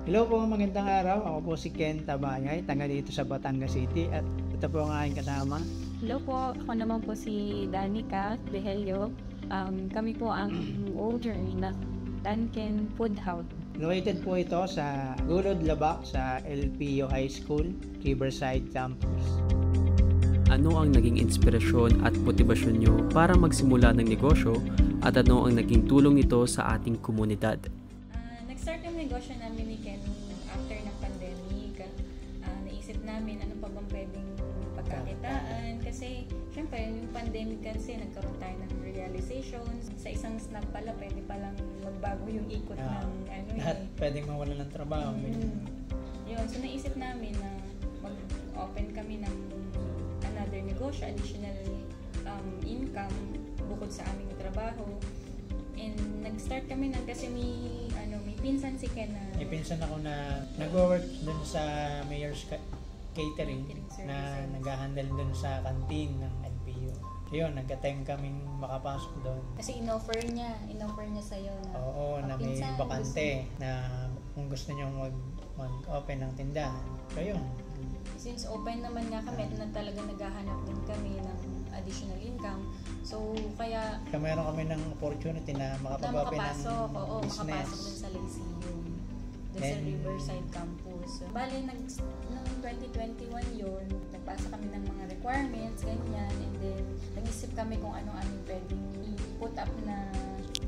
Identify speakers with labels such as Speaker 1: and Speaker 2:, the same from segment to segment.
Speaker 1: Hello po, magandang araw. Ako po si Ken Tabangay, taga dito sa Batangas City at ito po ang aking kasama.
Speaker 2: Hello po, ako naman po si Danica Behelio. Kami po ang owner ng Dunkin Food House.
Speaker 1: Located po ito sa Gulod, Labac sa LPU High School, Riverside Campus.
Speaker 3: Ano ang naging inspirasyon at motibasyon nyo para magsimula ng negosyo at ano ang naging tulong nito sa ating komunidad?
Speaker 2: Nag-start yung negosyo namin ni Ken after ng pandemic. Naisip namin ano pa bang pwedeng pagkakitaan kasi syempre yung pandemic kasi nagkaroon tayo ng realizations. Sa isang snap pala pwede palang magbago yung ikot ng
Speaker 1: Lahat pwedeng mawala ng trabaho.
Speaker 2: Yun, so naisip namin na mag-open kami ng another negosyo, additional income bukod sa aming trabaho. And nag-start kami kasi may pinsan si Ken na
Speaker 1: May pinsan ako na nag-work dun sa Mayor's Catering na nag-handle dun sa canteen ng LPU. Yun, nag-attempt kaming makapasok doon.
Speaker 2: kasi in-offer niya sa'yo na
Speaker 1: Oo, na may
Speaker 2: pinsan,
Speaker 1: bakante na kung gusto niyo mag-open ng tindahan. So yun.
Speaker 2: since open naman nga kami na talaga naghahanap din kami ng additional income. So kaya
Speaker 1: Meron kami ng opportunity na makapag-open ng
Speaker 2: makapasok
Speaker 1: business.
Speaker 2: makapasok din sa Lyceum dun sa Riverside Campus. Bale, noong 2021 yun, nagpasa kami ng mga requirements, ganyan, and then nag-isip kami kung ano-ano pwedeng i-put up na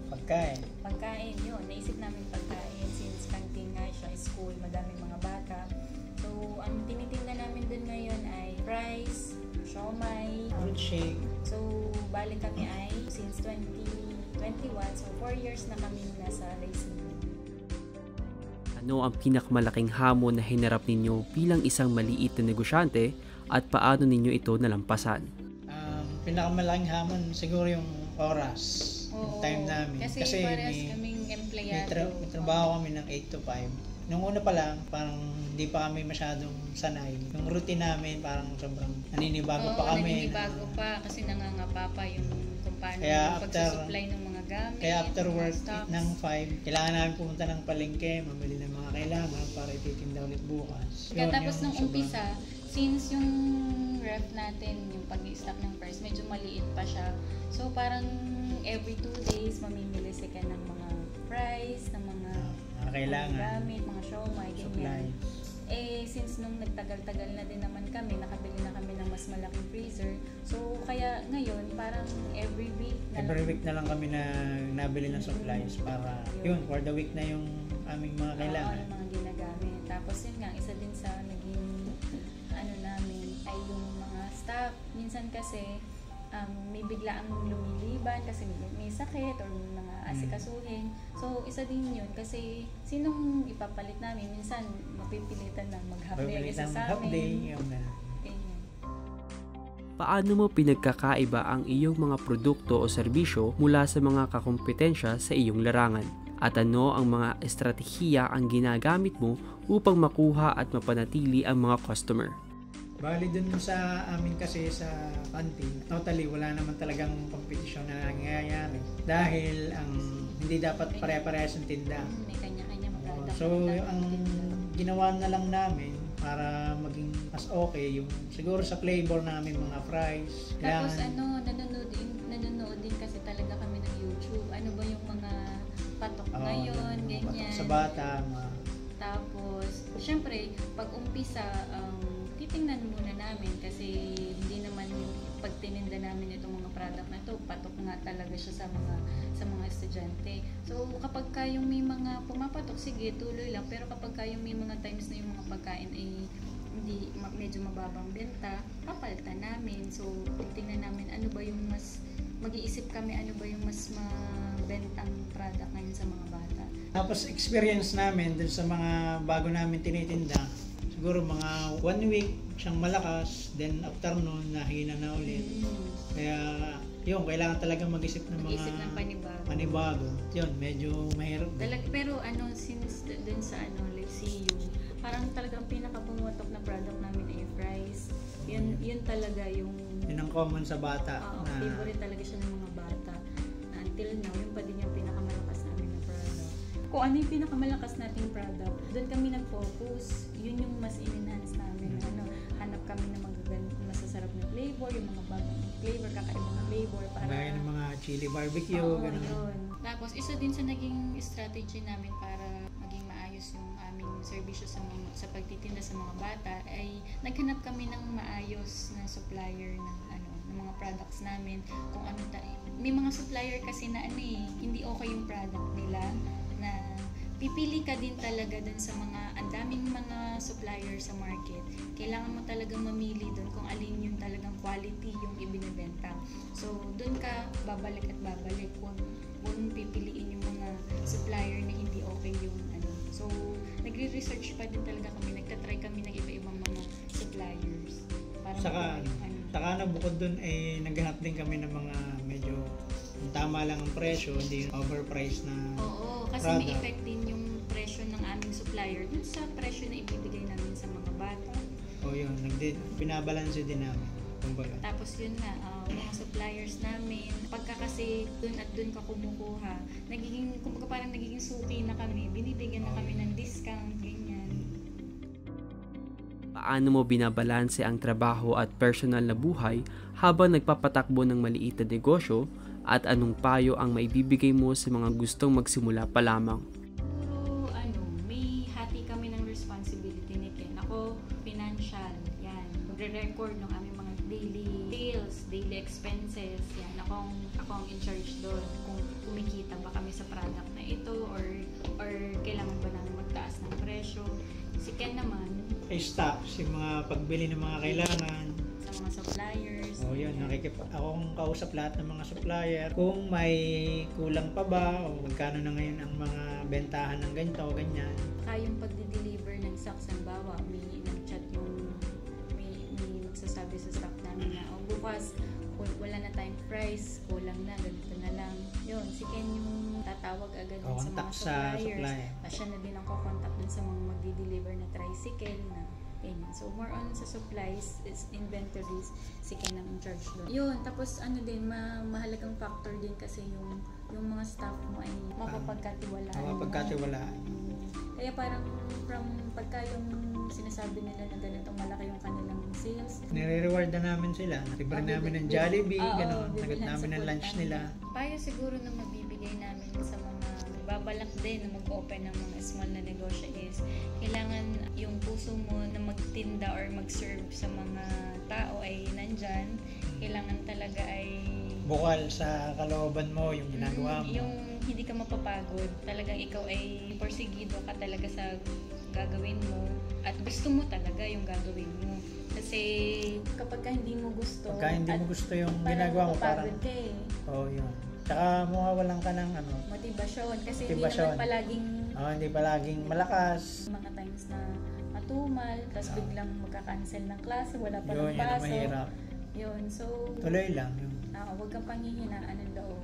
Speaker 1: Pagkain.
Speaker 2: yun. Naisip namin pagkain since canteen nga siya, school, madaming mga bata. So, ang tinitinda namin dun ngayon ay fries, siomai,
Speaker 1: Fruit shake.
Speaker 2: so, bali kami ay since 2021, so 4 years na kami nasa Lyceum.
Speaker 3: Ano ang pinakamalaking hamon na hinarap ninyo bilang isang maliit na negosyante at paano ninyo ito nalampasan?
Speaker 1: Pinakamalaking hamon siguro yung oras. Yung time namin.
Speaker 2: Kasi parehas kaming empleyado.
Speaker 1: May trabaho kami ng 8 to 5. Nung una pa lang, parang hindi pa kami masyadong sanay. Yung routine namin, parang sobrang naninibago pa kami.
Speaker 2: Naninibago pa kasi nangangapa pa yung kung paano
Speaker 1: Kaya
Speaker 2: yung pagsusupply ng mga gamit.
Speaker 1: Kaya after
Speaker 2: mga
Speaker 1: work
Speaker 2: stocks.
Speaker 1: ng 5, kailangan namin pumunta ng palengke, mamili ng mga kailangan para ititinda ulit bukas.
Speaker 2: Kaya
Speaker 1: Yun,
Speaker 2: tapos
Speaker 1: yung
Speaker 2: nung
Speaker 1: sobrang-
Speaker 2: umpisa, since yung ref natin, yung pag-i-stock ng price, medyo maliit pa siya. So parang every 2 days, mamimili si Ken ng mga fries, ng mga
Speaker 1: kailangan,
Speaker 2: gamit, mga siomai, ganyan. Since nung nagtagal-tagal na din naman kami, nakabili na kami ng mas malaking freezer. So, kaya ngayon, parang every week
Speaker 1: na lang kami na nabili ng supplies para yun, for the week na yung aming mga kailangan.
Speaker 2: yung mga ginagamit. Tapos yun nga, isa din sa naging namin ay yung mga staff. Minsan kasi may biglaang lumiliban kasi may sakit or may mga asikasuhin. So, isa din yun kasi sinong ipapalit namin? Minsan, mapipilitan na mag-half day isa sa amin. Ganyan.
Speaker 3: Paano mo pinagkakaiba ang iyong mga produkto o serbisyo mula sa mga kakompetensya sa iyong larangan? At ano ang mga estratehiya ang ginagamit mo upang makuha at mapanatili ang mga customer?
Speaker 1: Bali dun sa amin kasi sa canteen, totally wala naman talagang competition na nangyayari. Dahil ang hindi dapat pare-parehas yung tinda.
Speaker 2: May kanya-kanya product.
Speaker 1: So ang ginawa na lang namin para maging mas okay yung siguro sa flavor namin mga fries.
Speaker 2: Tapos nanonood din kasi talaga kami ng YouTube. Ano ba yung mga patok ngayon, ganyan.
Speaker 1: Patok sa bata.
Speaker 2: Tapos, syempre, pag umpisa, titingnan muna namin kasi hindi naman yung pag tininda namin itong mga product na ito, patok nga talaga siya sa mga estudyante. So, kapag yung may mga pumapatok, sige, tuloy lang. Pero kapag yung may mga times na yung mga pagkain ay hindi medyo mababang benta, papalitan namin. So, titingnan namin ano ba yung mas mag-iisip kami ano ba yung mas mabentang product ngayon sa mga bata.
Speaker 1: Tapos experience namin dun sa mga bago namin tinitinda, siguro mga 1 week siyang malakas, then after noon nahina na ulit. Kaya yun, kailangan talaga mag-isip ng mga panibago. Yun, medyo mahirap.
Speaker 2: Pero since dun sa Lyceum, parang talagang pinaka-pumutok na product namin ay fries. Yun talaga yung
Speaker 1: yun ang common sa bata.
Speaker 2: Favorite talaga siya ng mga bata. Until now, yun pa din yung pinakamalakas namin na product. Kung ano yung pinakamalakas nating product, doon kami
Speaker 1: chili barbecue,
Speaker 2: Oo,
Speaker 1: ganun.
Speaker 2: yun. Tapos isa din sa naging strategy namin para maging maayos yung aming serbisyo sa pagtitinda sa mga bata ay naghanap kami ng maayos na supplier ng mga products namin. Kung ano may mga supplier kasi na hindi okay yung product nila, na pipili ka din talaga dun sa ang daming mga supplier sa market. Kailangan mo talaga mamili dun kung alin yung talagang quality yung ibinebenta. So, dun ka babalik at babalik. Huwag pipiliin yung mga supplier na hindi okay yung So, nagre-research pa din talaga kami. Nagtatry kami ng iba-ibang mga suppliers. Para
Speaker 1: Saka bukod dun naghanap din kami ng mga medyo tama lang ang presyo, hindi overpriced na
Speaker 2: Oo, kasi
Speaker 1: product.
Speaker 2: may effect din yung presyo ng aming supplier dun sa presyo na ibibigay namin sa mga bata.
Speaker 1: Yun, binabalanse din namin. Kumbaga.
Speaker 2: Tapos yun nga, mga suppliers namin, pagka kasi dun at dun ka kumukuha, parang nagiging suki na kami, binibigyan na kami ng discount, ganyan.
Speaker 3: Paano mo binabalanse ang trabaho at personal na buhay habang nagpapatakbo ng maliit na negosyo, at anong payo ang maibibigay mo sa mga gustong magsimula pa lamang?
Speaker 2: Siguro, may hati kami ng responsibility ni Ken. Ako, financial, yan. Magre-record ng aming mga daily sales, daily expenses, yan. Ako ang in charge doon. Kung kumikita ba kami sa product na ito, or kailangan ba namin magtaas ng presyo. Si Ken naman,
Speaker 1: Stocks, yung mga pagbili ng mga kailangan.
Speaker 2: sa mga suppliers.
Speaker 1: Yun, akong kausap lahat ng mga supplier. Kung may kulang pa ba, o magkano na ngayon ang mga bentahan ng ganito, ganyan.
Speaker 2: Yung pagdi-deliver ng stocks, halimbawa, may nag-chat may magsasabi sa staff namin na, bukas, wala na tayong price, kulang na, ganito na lang. Yun, si Ken yung tatawag agad din sa mga suppliers. Siya na din ang kukontak dun sa mga magdi-deliver na tricycle na ganyan. So, more on sa supplies, is inventories, si Ken ang in charge doon. Yun, tapos din, mahalagang factor din kasi yung mga staff mo ay mapapagkatiwalaan.
Speaker 1: Mapapagkatiwalaan.
Speaker 2: Kaya parang pagka yung sinasabi nila na ganitong malaki yung kanilang sales,
Speaker 1: Nire-reward na namin sila. Libre namin ng Jollibee, gano'n. Nagot
Speaker 2: bibilhan
Speaker 1: namin
Speaker 2: sa
Speaker 1: ng lunch
Speaker 2: food
Speaker 1: nila.
Speaker 2: namin. Payo siguro na mabibigay namin sa mga nagbabalak din na mag-open ng mga small na negosyo is kailangan yung puso mo na magtinda or mag-serve sa mga tao ay nandyan. Kailangan talaga ay
Speaker 1: Bukal sa kalooban mo, yung ginagawa mo.
Speaker 2: yung hindi ka mapapagod. Talagang ikaw ay porsigido ka talaga sa gagawin mo at gusto mo talaga yung gagawin mo. Kasi kapag hindi mo gusto
Speaker 1: yung ginagawa mo, parang
Speaker 2: ka
Speaker 1: yun. Tsaka mawawalan ka ng
Speaker 2: motivasyon kasi
Speaker 1: Motivasyon.
Speaker 2: hindi
Speaker 1: hindi palaging malakas.
Speaker 2: mga times na matumal, tapos biglang magka-cancel ng klase, wala pa ng
Speaker 1: Yun ang
Speaker 2: pasok.
Speaker 1: mahirap.
Speaker 2: Yun, so
Speaker 1: Tuloy lang yun.
Speaker 2: huwag kang panghihinaan ng loob.